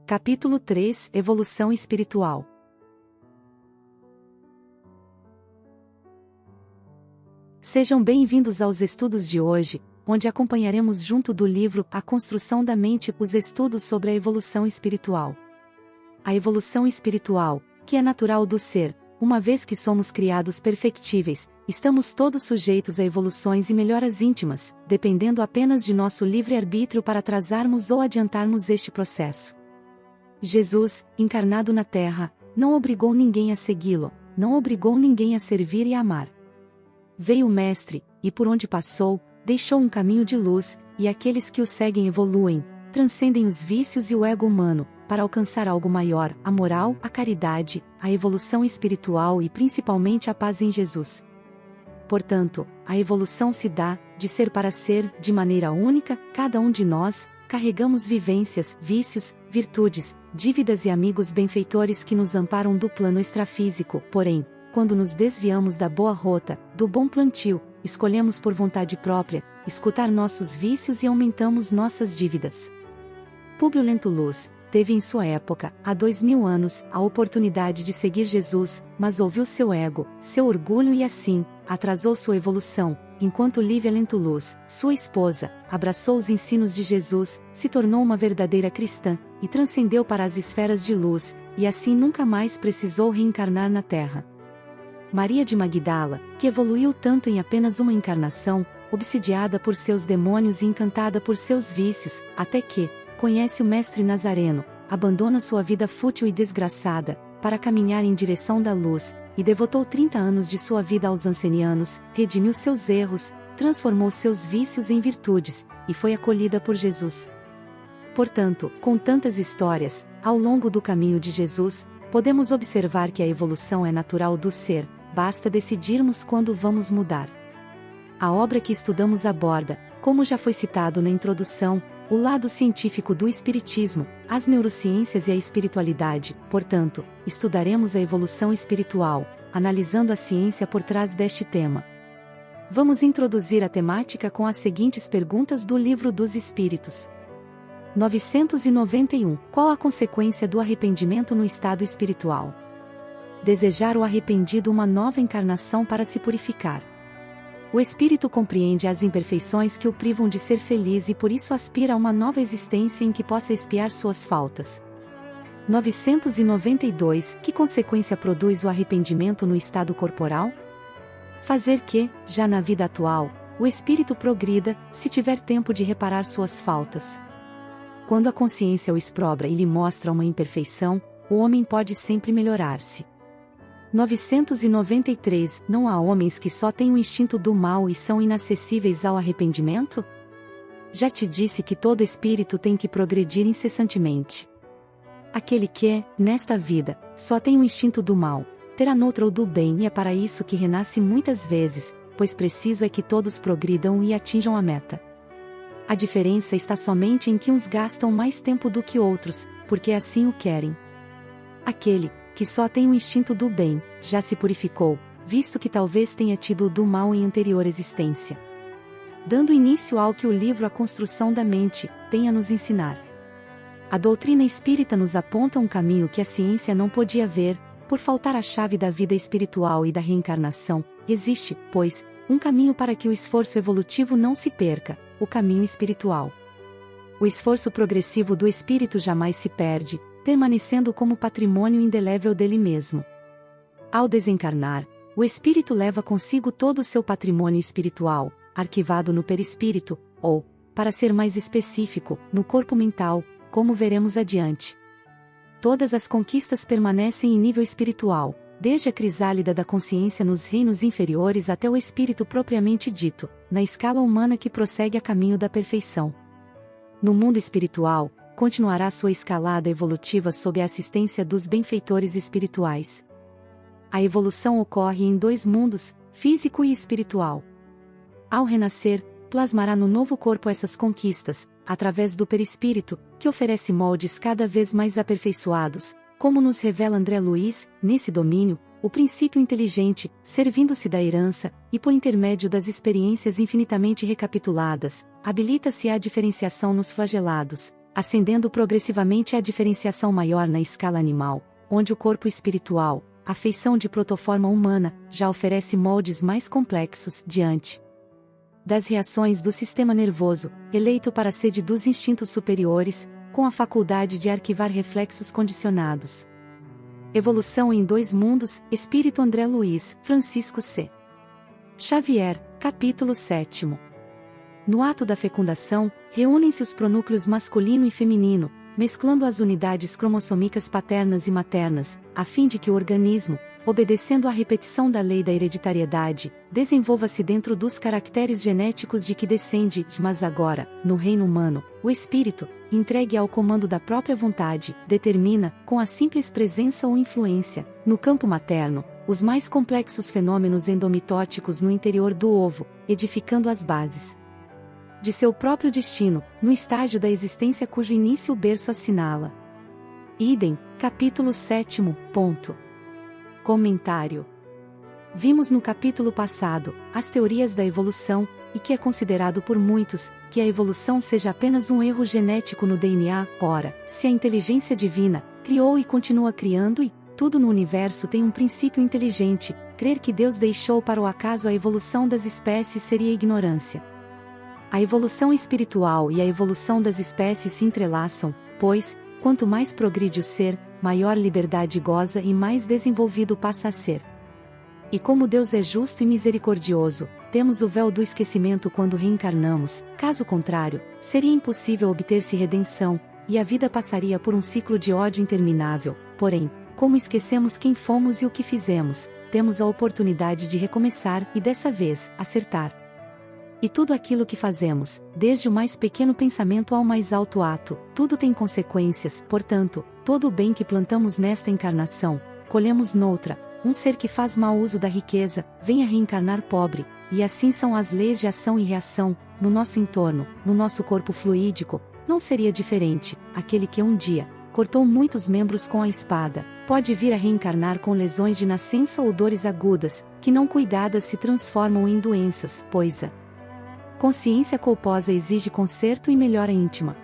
Capítulo 3 – Evolução espiritual. Sejam bem-vindos aos estudos de hoje, onde acompanharemos junto do livro A Construção da Mente os estudos sobre a evolução espiritual. A evolução espiritual, que é natural do ser, uma vez que somos criados perfectíveis, estamos todos sujeitos a evoluções e melhoras íntimas, dependendo apenas de nosso livre-arbítrio para atrasarmos ou adiantarmos este processo. Jesus, encarnado na Terra, não obrigou ninguém a segui-lo, não obrigou ninguém a servir e amar. Veio o Mestre, e por onde passou, deixou um caminho de luz, e aqueles que o seguem evoluem, transcendem os vícios e o ego humano, para alcançar algo maior, a moral, a caridade, a evolução espiritual e principalmente a paz em Jesus. Portanto, a evolução se dá, de ser para ser, de maneira única, cada um de nós, carregamos vivências, vícios, virtudes, dívidas e amigos benfeitores que nos amparam do plano extrafísico, porém, quando nos desviamos da boa rota, do bom plantio, escolhemos por vontade própria, escutar nossos vícios e aumentamos nossas dívidas. Públio Lentulus teve em sua época, há 2000 anos, a oportunidade de seguir Jesus, mas ouviu seu ego, seu orgulho e assim, atrasou sua evolução, enquanto Lívia Lentulus, sua esposa, abraçou os ensinos de Jesus, se tornou uma verdadeira cristã, e transcendeu para as esferas de luz, e assim nunca mais precisou reencarnar na Terra. Maria de Magdala, que evoluiu tanto em apenas uma encarnação, obsidiada por seus demônios e encantada por seus vícios, até que, conhece o Mestre Nazareno, abandona sua vida fútil e desgraçada, para caminhar em direção da luz, e devotou 30 anos de sua vida aos ancenianos, redimiu seus erros, transformou seus vícios em virtudes, e foi acolhida por Jesus. Portanto, com tantas histórias, ao longo do caminho de Jesus, podemos observar que a evolução é natural do ser, basta decidirmos quando vamos mudar. A obra que estudamos aborda, como já foi citado na introdução, o lado científico do espiritismo, as neurociências e a espiritualidade, portanto, estudaremos a evolução espiritual, analisando a ciência por trás deste tema. Vamos introduzir a temática com as seguintes perguntas do Livro dos Espíritos. 991. Qual a consequência do arrependimento no estado espiritual? Desejar o arrependido uma nova encarnação para se purificar. O espírito compreende as imperfeições que o privam de ser feliz e por isso aspira a uma nova existência em que possa expiar suas faltas. 992. Que consequência produz o arrependimento no estado corporal? Fazer que, já na vida atual, o espírito progrida, se tiver tempo de reparar suas faltas. Quando a consciência o exprobra e lhe mostra uma imperfeição, o homem pode sempre melhorar-se. 993. Não há homens que só têm o instinto do mal e são inacessíveis ao arrependimento? Já te disse que todo espírito tem que progredir incessantemente. Aquele que, nesta vida, só tem o instinto do mal, terá noutra o do bem e é para isso que renasce muitas vezes, pois preciso é que todos progridam e atinjam a meta. A diferença está somente em que uns gastam mais tempo do que outros, porque assim o querem. Aquele que só tem o instinto do bem, já se purificou, visto que talvez tenha tido o do mal em anterior existência. Dando início ao que o livro A Construção da Mente tem a nos ensinar. A doutrina espírita nos aponta um caminho que a ciência não podia ver, por faltar a chave da vida espiritual e da reencarnação. Existe, pois, um caminho para que o esforço evolutivo não se perca, o caminho espiritual. O esforço progressivo do espírito jamais se perde, permanecendo como patrimônio indelével dele mesmo. Ao desencarnar, o espírito leva consigo todo o seu patrimônio espiritual, arquivado no perispírito, ou, para ser mais específico, no corpo mental, como veremos adiante. Todas as conquistas permanecem em nível espiritual, desde a crisálida da consciência nos reinos inferiores até o espírito propriamente dito, na escala humana que prossegue a caminho da perfeição. No mundo espiritual, continuará sua escalada evolutiva sob a assistência dos benfeitores espirituais. A evolução ocorre em dois mundos, físico e espiritual. Ao renascer, plasmará no novo corpo essas conquistas, através do perispírito, que oferece moldes cada vez mais aperfeiçoados, como nos revela André Luiz, nesse domínio, o princípio inteligente, servindo-se da herança, e por intermédio das experiências infinitamente recapituladas, habilita-se à diferenciação nos flagelados, ascendendo progressivamente à diferenciação maior na escala animal, onde o corpo espiritual, a feição de protoforma humana, já oferece moldes mais complexos diante das reações do sistema nervoso, eleito para a sede dos instintos superiores, com a faculdade de arquivar reflexos condicionados. Evolução em Dois Mundos, Espírito André Luiz, Francisco C. Xavier, capítulo 7. No ato da fecundação, reúnem-se os pronúcleos masculino e feminino, mesclando as unidades cromossômicas paternas e maternas, a fim de que o organismo, obedecendo à repetição da lei da hereditariedade, desenvolva-se dentro dos caracteres genéticos de que descende, mas agora, no reino humano, o espírito, entregue ao comando da própria vontade, determina, com a simples presença ou influência, no campo materno, os mais complexos fenômenos endomitóticos no interior do ovo, edificando as bases de seu próprio destino, no estágio da existência cujo início o berço assinala. Idem, capítulo 7. Comentário. Vimos no capítulo passado, as teorias da evolução, e que é considerado por muitos, que a evolução seja apenas um erro genético no DNA. Ora, se a inteligência divina, criou e continua criando e, tudo no universo tem um princípio inteligente, crer que Deus deixou para o acaso a evolução das espécies seria ignorância. A evolução espiritual e a evolução das espécies se entrelaçam, pois, quanto mais progride o ser, maior liberdade goza e mais desenvolvido passa a ser. E como Deus é justo e misericordioso, temos o véu do esquecimento quando reencarnamos, caso contrário, seria impossível obter-se redenção, e a vida passaria por um ciclo de ódio interminável. Porém, como esquecemos quem fomos e o que fizemos, temos a oportunidade de recomeçar e dessa vez, acertar. E tudo aquilo que fazemos, desde o mais pequeno pensamento ao mais alto ato, tudo tem consequências. Portanto, todo o bem que plantamos nesta encarnação, colhemos noutra. Um ser que faz mau uso da riqueza, vem a reencarnar pobre, e assim são as leis de ação e reação, no nosso entorno, no nosso corpo fluídico. Não seria diferente. Aquele que um dia cortou muitos membros com a espada, pode vir a reencarnar com lesões de nascença ou dores agudas, que não cuidadas se transformam em doenças, pois a consciência culposa exige conserto e melhora íntima.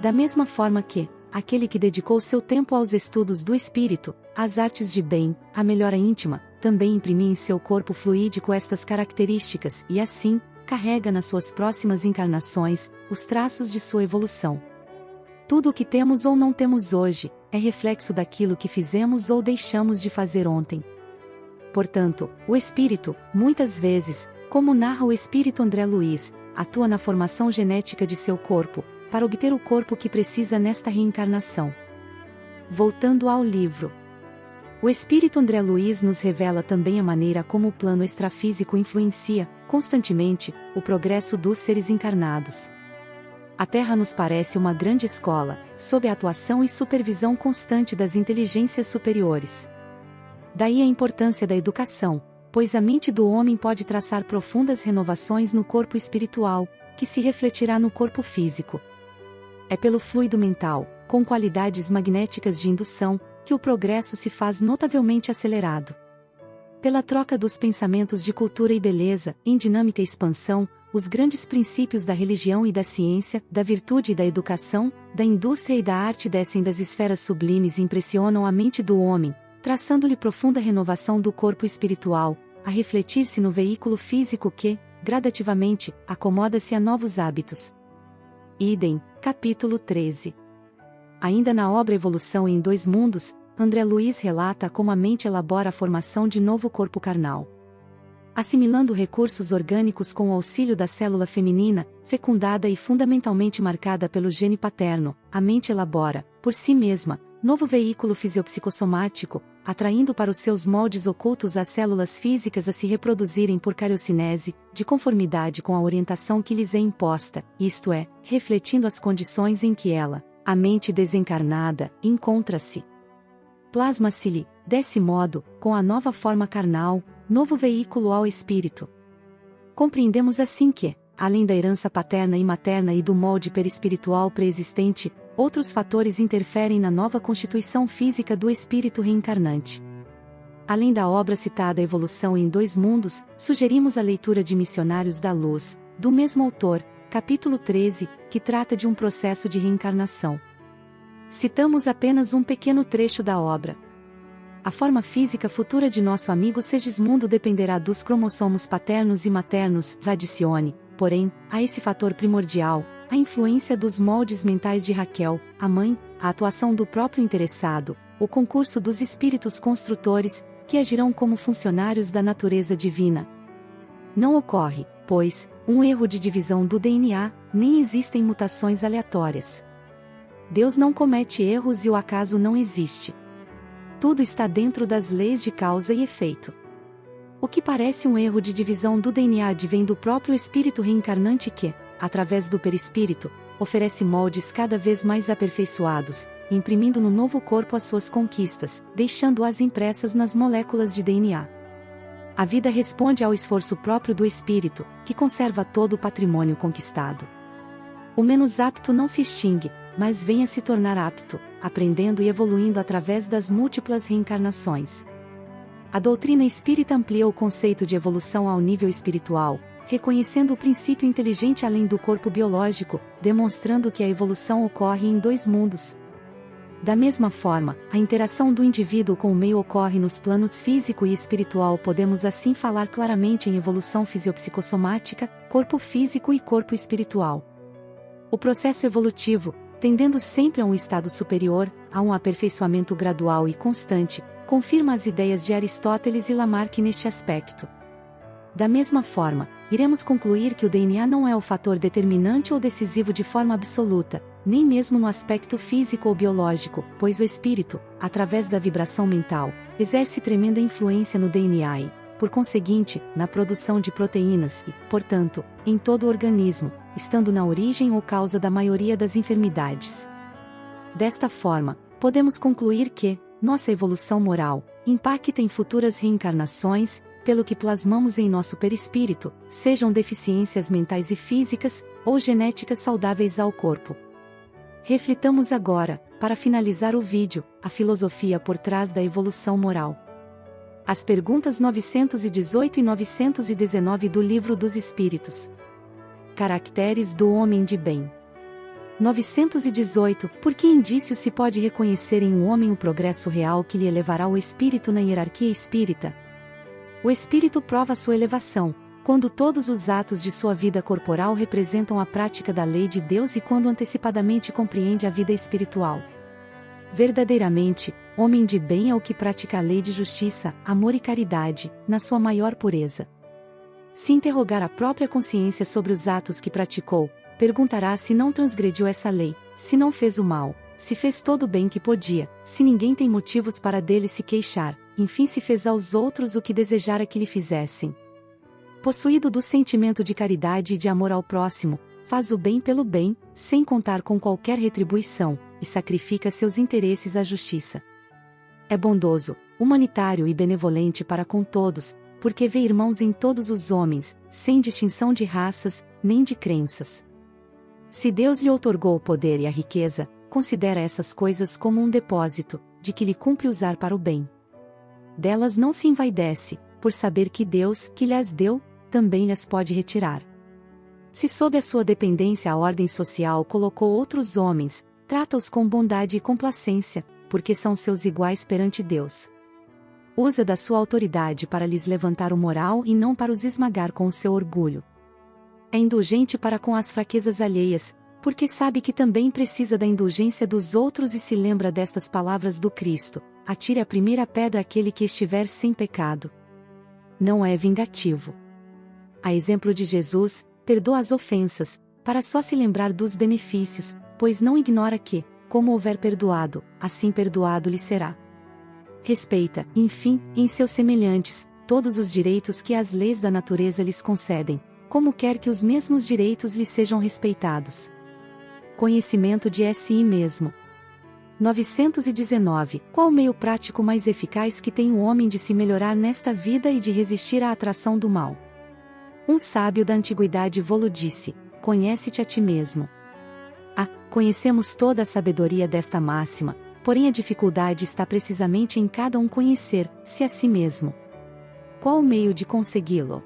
Da mesma forma que, aquele que dedicou seu tempo aos estudos do espírito, às artes de bem, à melhora íntima, também imprime em seu corpo fluídico estas características e assim, carrega nas suas próximas encarnações, os traços de sua evolução. Tudo o que temos ou não temos hoje, é reflexo daquilo que fizemos ou deixamos de fazer ontem. Portanto, o espírito, muitas vezes, como narra o espírito André Luiz, atua na formação genética de seu corpo, para obter o corpo que precisa nesta reencarnação. Voltando ao livro. O espírito André Luiz nos revela também a maneira como o plano extrafísico influencia, constantemente, o progresso dos seres encarnados. A Terra nos parece uma grande escola, sob a atuação e supervisão constante das inteligências superiores. Daí a importância da educação, pois a mente do homem pode traçar profundas renovações no corpo espiritual, que se refletirá no corpo físico. É pelo fluido mental, com qualidades magnéticas de indução, que o progresso se faz notavelmente acelerado. Pela troca dos pensamentos de cultura e beleza, em dinâmica expansão, os grandes princípios da religião e da ciência, da virtude e da educação, da indústria e da arte descem das esferas sublimes e impressionam a mente do homem, traçando-lhe profunda renovação do corpo espiritual, a refletir-se no veículo físico que, gradativamente, acomoda-se a novos hábitos. Idem, capítulo 13. Ainda na obra Evolução em Dois Mundos, André Luiz relata como a mente elabora a formação de novo corpo carnal. Assimilando recursos orgânicos com o auxílio da célula feminina, fecundada e fundamentalmente marcada pelo gene paterno, a mente elabora, por si mesma, novo veículo fisiopsicossomático, atraindo para os seus moldes ocultos as células físicas a se reproduzirem por cariocinese, de conformidade com a orientação que lhes é imposta, isto é, refletindo as condições em que ela, a mente desencarnada, encontra-se. Plasma-se-lhe, desse modo, com a nova forma carnal, novo veículo ao espírito. Compreendemos assim que, além da herança paterna e materna e do molde perispiritual pré-existente, outros fatores interferem na nova constituição física do espírito reencarnante. Além da obra citada Evolução em Dois Mundos, sugerimos a leitura de Missionários da Luz, do mesmo autor, capítulo 13, que trata de um processo de reencarnação. Citamos apenas um pequeno trecho da obra. A forma física futura de nosso amigo Segismundo dependerá dos cromossomos paternos e maternos, adicione, porém, a esse fator primordial, a influência dos moldes mentais de Raquel, a mãe, a atuação do próprio interessado, o concurso dos espíritos construtores, que agirão como funcionários da natureza divina. Não ocorre, pois, um erro de divisão do DNA, nem existem mutações aleatórias. Deus não comete erros e o acaso não existe. Tudo está dentro das leis de causa e efeito. O que parece um erro de divisão do DNA advém do próprio espírito reencarnante que, através do perispírito, oferece moldes cada vez mais aperfeiçoados, imprimindo no novo corpo as suas conquistas, deixando-as impressas nas moléculas de DNA. A vida responde ao esforço próprio do espírito, que conserva todo o patrimônio conquistado. O menos apto não se extingue, mas vem a se tornar apto, aprendendo e evoluindo através das múltiplas reencarnações. A doutrina espírita amplia o conceito de evolução ao nível espiritual, reconhecendo o princípio inteligente além do corpo biológico, demonstrando que a evolução ocorre em dois mundos. Da mesma forma, a interação do indivíduo com o meio ocorre nos planos físico e espiritual. Podemos assim falar claramente em evolução fisiopsicossomática, corpo físico e corpo espiritual. O processo evolutivo, tendendo sempre a um estado superior, a um aperfeiçoamento gradual e constante, confirma as ideias de Aristóteles e Lamarck neste aspecto. Da mesma forma, iremos concluir que o DNA não é o fator determinante ou decisivo de forma absoluta, nem mesmo no aspecto físico ou biológico, pois o espírito, através da vibração mental, exerce tremenda influência no DNA e, por conseguinte, na produção de proteínas e, portanto, em todo o organismo, estando na origem ou causa da maioria das enfermidades. Desta forma, podemos concluir que nossa evolução moral impacta em futuras reencarnações, pelo que plasmamos em nosso perispírito, sejam deficiências mentais e físicas, ou genéticas saudáveis ao corpo. Reflitamos agora, para finalizar o vídeo, a filosofia por trás da evolução moral. As perguntas 918 e 919 do Livro dos Espíritos. Caracteres do homem de bem. 918. Por que indício se pode reconhecer em um homem o progresso real que lhe elevará o espírito na hierarquia espírita? O espírito prova sua elevação, quando todos os atos de sua vida corporal representam a prática da lei de Deus e quando antecipadamente compreende a vida espiritual. Verdadeiramente, homem de bem é o que pratica a lei de justiça, amor e caridade, na sua maior pureza. Se interrogar a própria consciência sobre os atos que praticou, perguntará se não transgrediu essa lei, se não fez o mal, se fez todo o bem que podia, se ninguém tem motivos para dele se queixar, enfim se fez aos outros o que desejara que lhe fizessem. Possuído do sentimento de caridade e de amor ao próximo, faz o bem pelo bem, sem contar com qualquer retribuição, e sacrifica seus interesses à justiça. É bondoso, humanitário e benevolente para com todos, porque vê irmãos em todos os homens, sem distinção de raças, nem de crenças. Se Deus lhe outorgou o poder e a riqueza, considera essas coisas como um depósito, de que lhe cumpre usar para o bem. Delas não se envaidece, por saber que Deus, que lhes deu, também lhes pode retirar. Se sob a sua dependência a ordem social colocou outros homens, trata-os com bondade e complacência, porque são seus iguais perante Deus. Usa da sua autoridade para lhes levantar o moral e não para os esmagar com o seu orgulho. É indulgente para com as fraquezas alheias, porque sabe que também precisa da indulgência dos outros e se lembra destas palavras do Cristo: atire a primeira pedra aquele que estiver sem pecado. Não é vingativo. A exemplo de Jesus, perdoa as ofensas, para só se lembrar dos benefícios, pois não ignora que, como houver perdoado, assim perdoado lhe será. Respeita, enfim, em seus semelhantes, todos os direitos que as leis da natureza lhes concedem, como quer que os mesmos direitos lhe sejam respeitados. Conhecimento de si mesmo. 919. Qual o meio prático mais eficaz que tem o homem de se melhorar nesta vida e de resistir à atração do mal? Um sábio da antiguidade vô-lo disse: conhece-te a ti mesmo. Conhecemos toda a sabedoria desta máxima, porém a dificuldade está precisamente em cada um conhecer-se a si mesmo. Qual o meio de consegui-lo?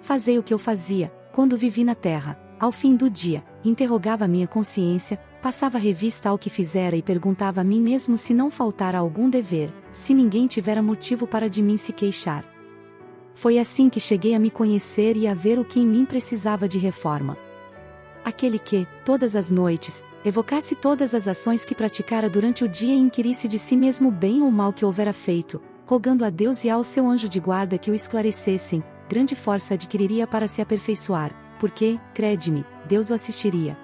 Fazei o que eu fazia, quando vivi na terra, ao fim do dia, interrogava minha consciência, passava revista ao que fizera e perguntava a mim mesmo se não faltara algum dever, se ninguém tivera motivo para de mim se queixar. Foi assim que cheguei a me conhecer e a ver o que em mim precisava de reforma. Aquele que, todas as noites, evocasse todas as ações que praticara durante o dia e inquirisse de si mesmo o bem ou mal que houvera feito, rogando a Deus e ao seu anjo de guarda que o esclarecessem, grande força adquiriria para se aperfeiçoar, porque, crede-me, Deus o assistiria.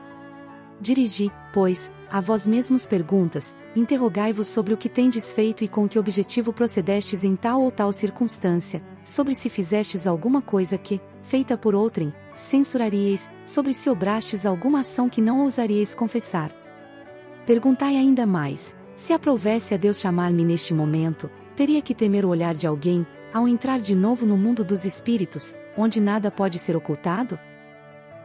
Dirigi, pois, a vós mesmos perguntas, interrogai-vos sobre o que tendes feito e com que objetivo procedestes em tal ou tal circunstância, sobre se fizestes alguma coisa que, feita por outrem, censuraríeis, sobre se obrastes alguma ação que não ousaríeis confessar. Perguntai ainda mais, se aprouvesse a Deus chamar-me neste momento, teria que temer o olhar de alguém, ao entrar de novo no mundo dos espíritos, onde nada pode ser ocultado?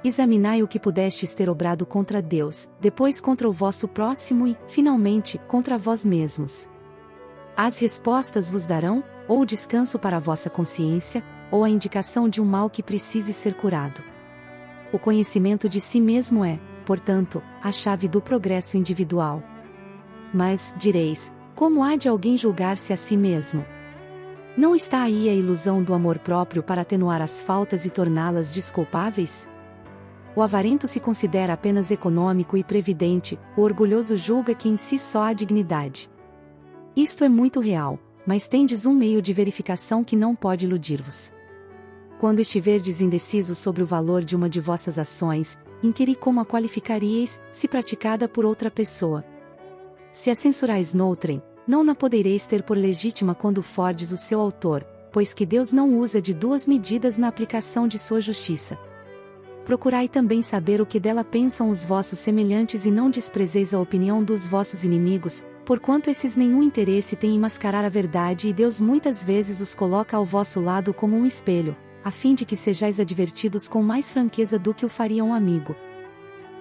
Examinai o que pudestes ter obrado contra Deus, depois contra o vosso próximo e, finalmente, contra vós mesmos. As respostas vos darão, ou o descanso para a vossa consciência, ou a indicação de um mal que precise ser curado. O conhecimento de si mesmo é, portanto, a chave do progresso individual. Mas, direis, como há de alguém julgar-se a si mesmo? Não está aí a ilusão do amor próprio para atenuar as faltas e torná-las desculpáveis? O avarento se considera apenas econômico e previdente, o orgulhoso julga que em si só há dignidade. Isto é muito real, mas tendes um meio de verificação que não pode iludir-vos. Quando estiverdes indecisos sobre o valor de uma de vossas ações, inquiri como a qualificaríeis, se praticada por outra pessoa. Se a censurais noutrem, não na podereis ter por legítima quando fordes o seu autor, pois que Deus não usa de duas medidas na aplicação de sua justiça. Procurai também saber o que dela pensam os vossos semelhantes e não desprezeis a opinião dos vossos inimigos, porquanto esses nenhum interesse têm em mascarar a verdade e Deus muitas vezes os coloca ao vosso lado como um espelho, a fim de que sejais advertidos com mais franqueza do que o faria um amigo.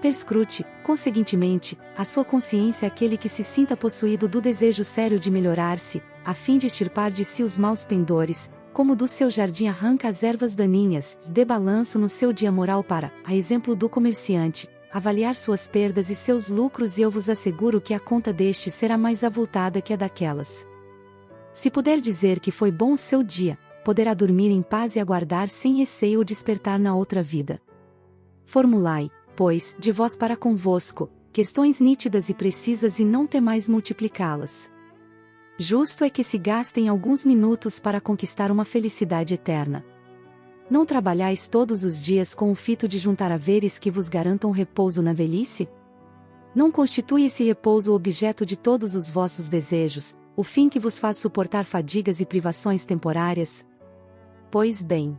Perscrute, conseguintemente, a sua consciência aquele que se sinta possuído do desejo sério de melhorar-se, a fim de extirpar de si os maus pendores, como do seu jardim arranca as ervas daninhas, dê balanço no seu dia moral para, a exemplo do comerciante, avaliar suas perdas e seus lucros e eu vos asseguro que a conta deste será mais avultada que a daquelas. Se puder dizer que foi bom o seu dia, poderá dormir em paz e aguardar sem receio o despertar na outra vida. Formulai, pois, de vós para convosco, questões nítidas e precisas e não temais multiplicá-las. Justo é que se gastem alguns minutos para conquistar uma felicidade eterna. Não trabalhais todos os dias com o fito de juntar haveres que vos garantam repouso na velhice? Não constitui esse repouso o objeto de todos os vossos desejos, o fim que vos faz suportar fadigas e privações temporárias? Pois bem,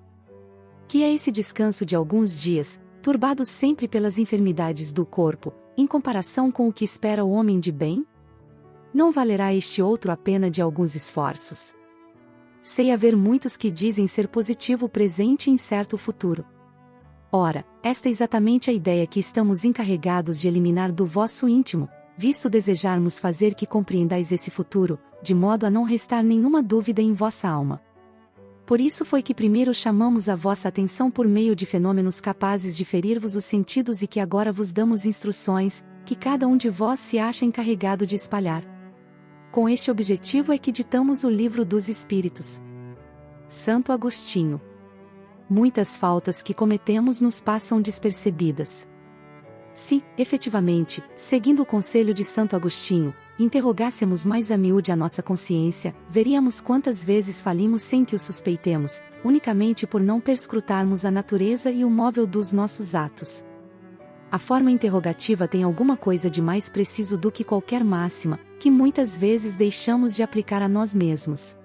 que é esse descanso de alguns dias, turbado sempre pelas enfermidades do corpo, em comparação com o que espera o homem de bem? Não valerá este outro a pena de alguns esforços? Sei haver muitos que dizem ser positivo o presente e incerto o futuro. Ora, esta é exatamente a ideia que estamos encarregados de eliminar do vosso íntimo, visto desejarmos fazer que compreendais esse futuro, de modo a não restar nenhuma dúvida em vossa alma. Por isso foi que primeiro chamamos a vossa atenção por meio de fenômenos capazes de ferir-vos os sentidos e que agora vos damos instruções, que cada um de vós se acha encarregado de espalhar. Com este objetivo é que ditamos o Livro dos Espíritos. Santo Agostinho. Muitas faltas que cometemos nos passam despercebidas. Se, efetivamente, seguindo o conselho de Santo Agostinho, interrogássemos mais a miúde a nossa consciência, veríamos quantas vezes falimos sem que o suspeitemos, unicamente por não perscrutarmos a natureza e o móvel dos nossos atos. A forma interrogativa tem alguma coisa de mais preciso do que qualquer máxima, que muitas vezes deixamos de aplicar a nós mesmos.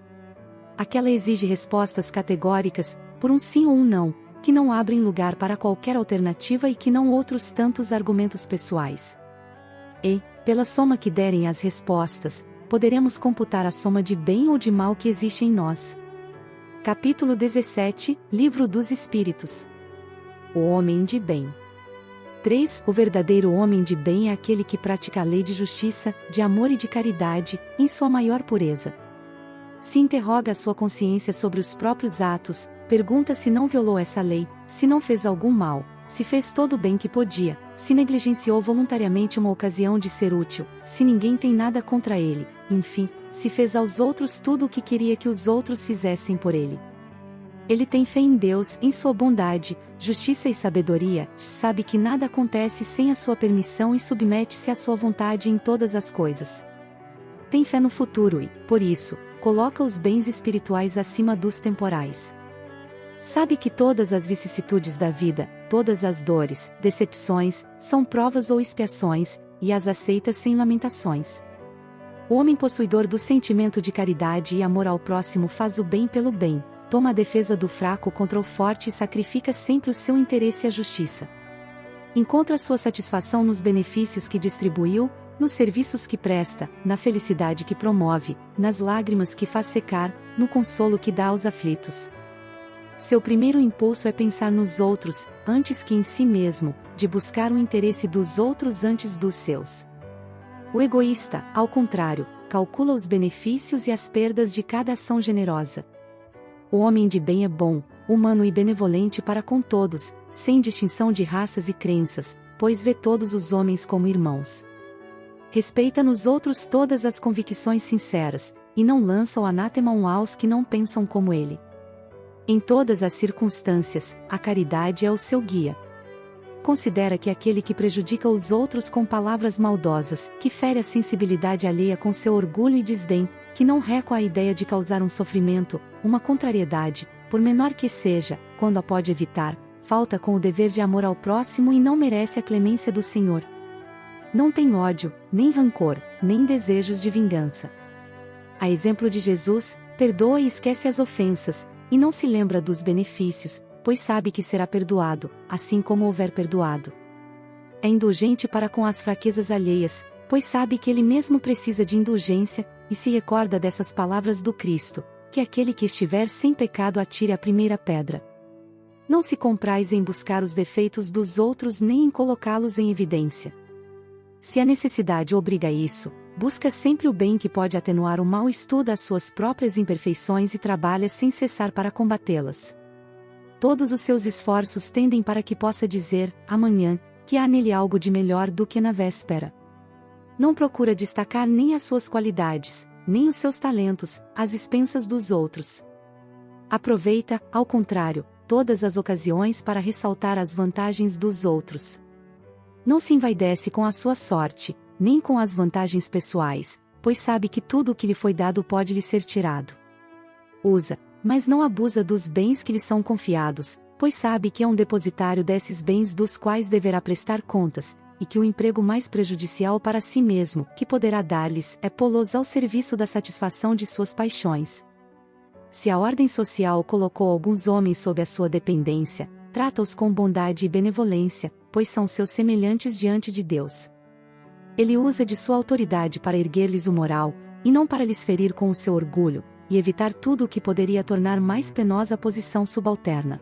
Aquela exige respostas categóricas, por um sim ou um não, que não abrem lugar para qualquer alternativa e que não outros tantos argumentos pessoais. E, pela soma que derem as respostas, poderemos computar a soma de bem ou de mal que existe em nós. Capítulo 17, Livro dos Espíritos. O homem de bem. 3. O verdadeiro homem de bem é aquele que pratica a lei de justiça, de amor e de caridade, em sua maior pureza. Se interroga a sua consciência sobre os próprios atos, pergunta se não violou essa lei, se não fez algum mal, se fez todo o bem que podia, se negligenciou voluntariamente uma ocasião de ser útil, se ninguém tem nada contra ele, enfim, se fez aos outros tudo o que queria que os outros fizessem por ele. Ele tem fé em Deus, em sua bondade, justiça e sabedoria, sabe que nada acontece sem a sua permissão e submete-se à sua vontade em todas as coisas. Tem fé no futuro e, por isso, coloca os bens espirituais acima dos temporais. Sabe que todas as vicissitudes da vida, todas as dores, decepções, são provas ou expiações, e as aceita sem lamentações. O homem possuidor do sentimento de caridade e amor ao próximo faz o bem pelo bem, toma a defesa do fraco contra o forte e sacrifica sempre o seu interesse e a justiça. Encontra sua satisfação nos benefícios que distribuiu, nos serviços que presta, na felicidade que promove, nas lágrimas que faz secar, no consolo que dá aos aflitos. Seu primeiro impulso é pensar nos outros, antes que em si mesmo, de buscar o interesse dos outros antes dos seus. O egoísta, ao contrário, calcula os benefícios e as perdas de cada ação generosa. O homem de bem é bom, humano e benevolente para com todos, sem distinção de raças e crenças, pois vê todos os homens como irmãos. Respeita nos outros todas as convicções sinceras, e não lança o anátema aos que não pensam como ele. Em todas as circunstâncias, a caridade é o seu guia. Considera que aquele que prejudica os outros com palavras maldosas, que fere a sensibilidade alheia com seu orgulho e desdém, que não recua a ideia de causar um sofrimento, uma contrariedade, por menor que seja, quando a pode evitar, falta com o dever de amor ao próximo e não merece a clemência do Senhor. Não tem ódio, nem rancor, nem desejos de vingança. A exemplo de Jesus, perdoa e esquece as ofensas, e não se lembra dos benefícios, pois sabe que será perdoado, assim como houver perdoado. É indulgente para com as fraquezas alheias, pois sabe que ele mesmo precisa de indulgência, e se recorda dessas palavras do Cristo, que aquele que estiver sem pecado atire a primeira pedra. Não se comprais em buscar os defeitos dos outros nem em colocá-los em evidência. Se a necessidade obriga a isso, busca sempre o bem que pode atenuar o mal, estuda as suas próprias imperfeições e trabalha sem cessar para combatê-las. Todos os seus esforços tendem para que possa dizer, amanhã, que há nele algo de melhor do que na véspera. Não procura destacar nem as suas qualidades, nem os seus talentos, às expensas dos outros. Aproveita, ao contrário, todas as ocasiões para ressaltar as vantagens dos outros. Não se envaidece com a sua sorte, nem com as vantagens pessoais, pois sabe que tudo o que lhe foi dado pode lhe ser tirado. Usa, mas não abusa dos bens que lhe são confiados, pois sabe que é um depositário desses bens dos quais deverá prestar contas, e que o emprego mais prejudicial para si mesmo, que poderá dar-lhes, é pô-los ao serviço da satisfação de suas paixões. Se a ordem social colocou alguns homens sob a sua dependência, trata-os com bondade e benevolência, pois são seus semelhantes diante de Deus. Ele usa de sua autoridade para erguer-lhes o moral, e não para lhes ferir com o seu orgulho, e evitar tudo o que poderia tornar mais penosa a posição subalterna.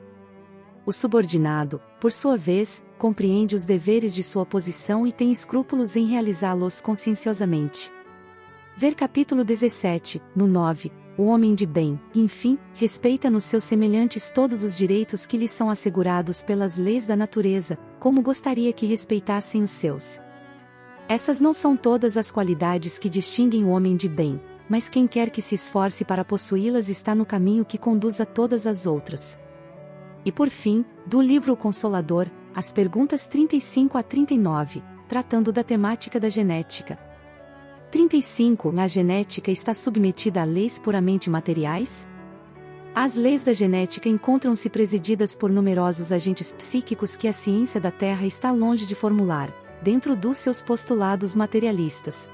O subordinado, por sua vez, compreende os deveres de sua posição e tem escrúpulos em realizá-los conscienciosamente. Ver capítulo 17, no 9, o homem de bem, enfim, respeita nos seus semelhantes todos os direitos que lhes são assegurados pelas leis da natureza, como gostaria que respeitassem os seus. Essas não são todas as qualidades que distinguem o homem de bem, mas quem quer que se esforce para possuí-las está no caminho que conduz a todas as outras. E por fim, do livro O Consolador, as perguntas 35 a 39, tratando da temática da genética. 35. A genética está submetida a leis puramente materiais? As leis da genética encontram-se presididas por numerosos agentes psíquicos que a ciência da Terra está longe de formular, dentro dos seus postulados materialistas.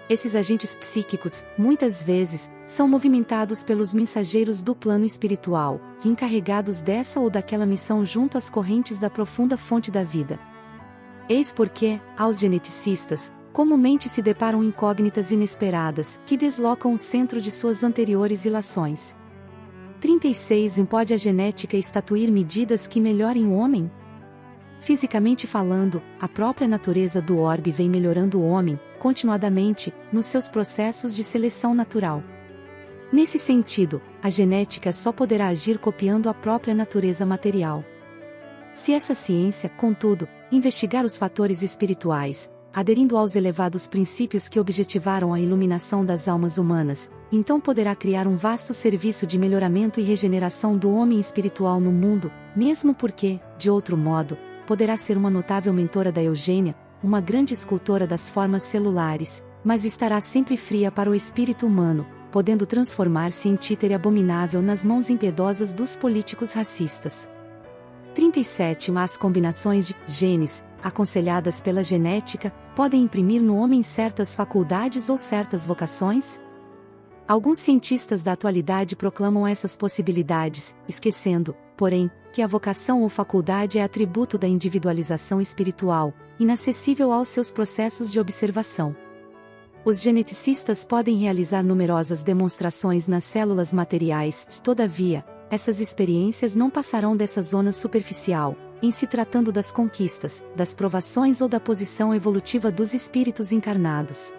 Esses agentes psíquicos, muitas vezes, são movimentados pelos mensageiros do plano espiritual, que encarregados dessa ou daquela missão junto às correntes da profunda fonte da vida. Eis porque, aos geneticistas, comumente se deparam incógnitas inesperadas, que deslocam o centro de suas anteriores ilações. 36. Pode a genética estatuir medidas que melhorem o homem? Fisicamente falando, a própria natureza do orbe vem melhorando o homem, continuadamente, nos seus processos de seleção natural. Nesse sentido, a genética só poderá agir copiando a própria natureza material. Se essa ciência, contudo, investigar os fatores espirituais, aderindo aos elevados princípios que objetivaram a iluminação das almas humanas, então poderá criar um vasto serviço de melhoramento e regeneração do homem espiritual no mundo, mesmo porque, de outro modo, poderá ser uma notável mentora da Eugênia, uma grande escultora das formas celulares, mas estará sempre fria para o espírito humano, podendo transformar-se em títere abominável nas mãos impiedosas dos políticos racistas. 37. As combinações de genes, aconselhadas pela genética, podem imprimir no homem certas faculdades ou certas vocações? Alguns cientistas da atualidade proclamam essas possibilidades, esquecendo, porém, que a vocação ou faculdade é atributo da individualização espiritual, inacessível aos seus processos de observação. Os geneticistas podem realizar numerosas demonstrações nas células materiais, todavia, essas experiências não passarão dessa zona superficial, em se tratando das conquistas, das provações ou da posição evolutiva dos espíritos encarnados.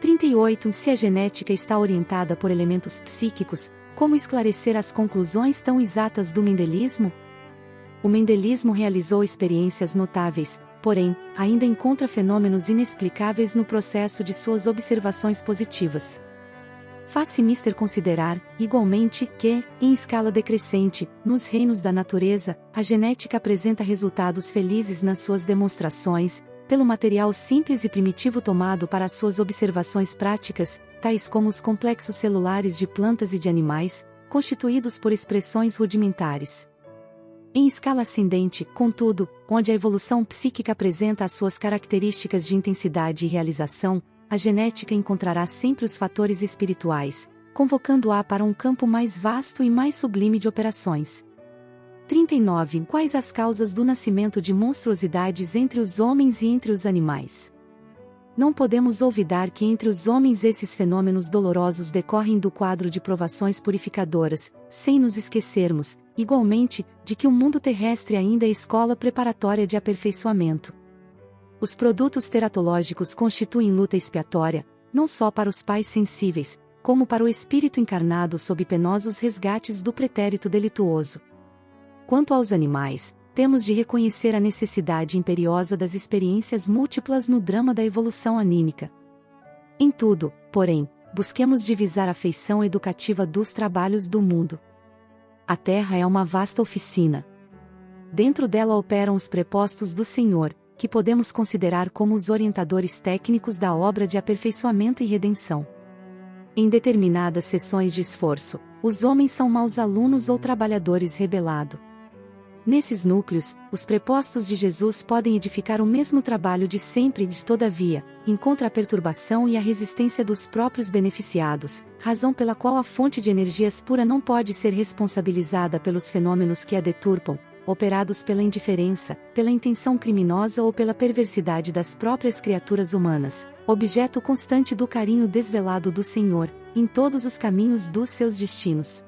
38. Se a genética está orientada por elementos psíquicos, como esclarecer as conclusões tão exatas do mendelismo? O mendelismo realizou experiências notáveis, porém, ainda encontra fenômenos inexplicáveis no processo de suas observações positivas. Faz-se mister considerar, igualmente, que, em escala decrescente, nos reinos da natureza, a genética apresenta resultados felizes nas suas demonstrações, pelo material simples e primitivo tomado para as suas observações práticas, tais como os complexos celulares de plantas e de animais, constituídos por expressões rudimentares. Em escala ascendente, contudo, onde a evolução psíquica apresenta as suas características de intensidade e realização, a genética encontrará sempre os fatores espirituais, convocando-a para um campo mais vasto e mais sublime de operações. 39. Quais as causas do nascimento de monstruosidades entre os homens e entre os animais? Não podemos olvidar que entre os homens esses fenômenos dolorosos decorrem do quadro de provações purificadoras, sem nos esquecermos, igualmente, de que o mundo terrestre ainda é escola preparatória de aperfeiçoamento. Os produtos teratológicos constituem luta expiatória, não só para os pais sensíveis, como para o espírito encarnado sob penosos resgates do pretérito delituoso. Quanto aos animais, temos de reconhecer a necessidade imperiosa das experiências múltiplas no drama da evolução anímica. Em tudo, porém, busquemos divisar a feição educativa dos trabalhos do mundo. A Terra é uma vasta oficina. Dentro dela operam os prepostos do Senhor, que podemos considerar como os orientadores técnicos da obra de aperfeiçoamento e redenção. Em determinadas sessões de esforço, os homens são maus alunos ou trabalhadores rebelados. Nesses núcleos, os prepostos de Jesus podem edificar o mesmo trabalho de sempre e, todavia, encontra a perturbação e a resistência dos próprios beneficiados, razão pela qual a fonte de energias pura não pode ser responsabilizada pelos fenômenos que a deturpam, operados pela indiferença, pela intenção criminosa ou pela perversidade das próprias criaturas humanas, objeto constante do carinho desvelado do Senhor, em todos os caminhos dos seus destinos.